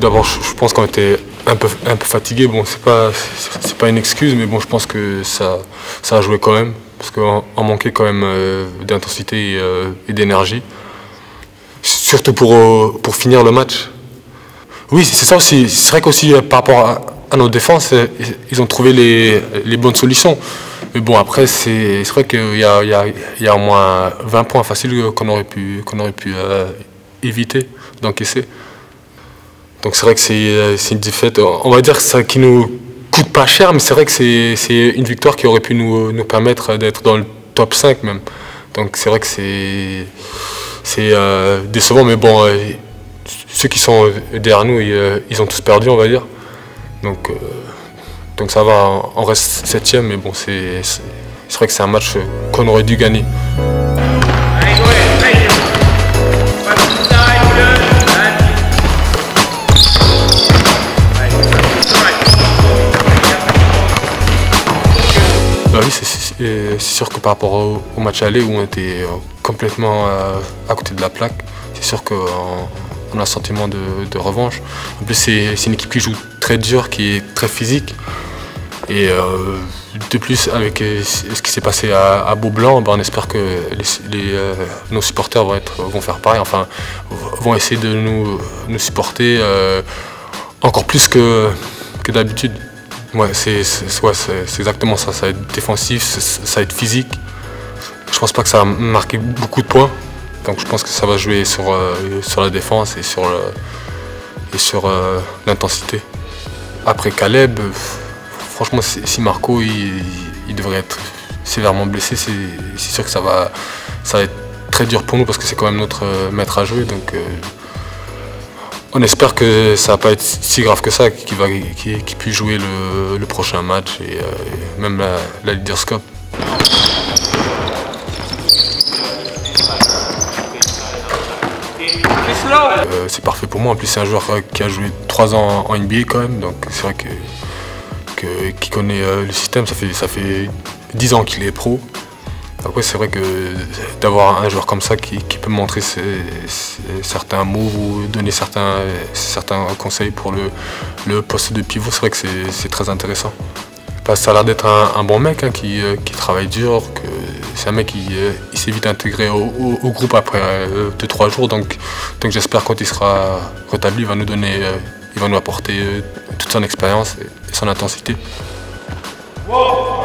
d'abord, je pense qu'on était un peu fatigué. Bon, c'est pas une excuse, mais bon, je pense que ça a joué quand même, parce qu'on manquait quand même d'intensité et d'énergie. Surtout pour finir le match. Oui, c'est ça aussi. C'est vrai qu'aussi par rapport à nos défenses, ils ont trouvé les bonnes solutions. Mais bon, après, c'est vrai qu'il y a au moins 20 points faciles qu'on aurait pu éviter d'encaisser. Donc c'est vrai que c'est une défaite, on va dire ça qui nous coûte pas cher, mais c'est vrai que c'est une victoire qui aurait pu nous permettre d'être dans le top 5 même. Donc c'est vrai que c'est décevant, mais bon, ceux qui sont derrière nous, ils ont tous perdu, on va dire. Donc ça va, on reste 7e, mais bon, c'est vrai que c'est un match qu'on aurait dû gagner. Bah oui, c'est sûr que par rapport au match aller où on était complètement à côté de la plaque, c'est sûr qu'on a un sentiment de revanche. En plus, c'est une équipe qui joue très dur, qui est très physique. Et de plus, avec ce qui s'est passé à Beaublanc, on espère que nos supporters vont faire pareil, enfin, vont essayer de nous supporter encore plus que d'habitude. Ouais, c'est exactement ça. Ça va être défensif, ça va être physique. Je pense pas que ça va marquer beaucoup de points. Donc je pense que ça va jouer sur la défense et sur l'intensité. Après Caleb, franchement, si Marco il devrait être sévèrement blessé, c'est sûr que ça va être très dur pour nous parce que c'est quand même notre maître à jouer. Donc on espère que ça va pas être si grave que ça, qu'il puisse jouer le prochain match et même la Leaders Cup. C'est parfait pour moi. En plus, c'est un joueur qui a joué 3 ans en NBA quand même, donc c'est vrai qu'il connaît le système. Ça fait 10 ans qu'il est pro. Après, c'est vrai que d'avoir un joueur comme ça qui peut montrer certains moves ou donner certains conseils pour le poste de pivot, c'est vrai que c'est très intéressant. Parce que ça a l'air d'être un bon mec, hein, qui travaille dur, c'est un mec qui s'est vite intégré au groupe après 2-3 jours, donc j'espère quand il sera rétabli, il va nous apporter toute son expérience et son intensité. Wow.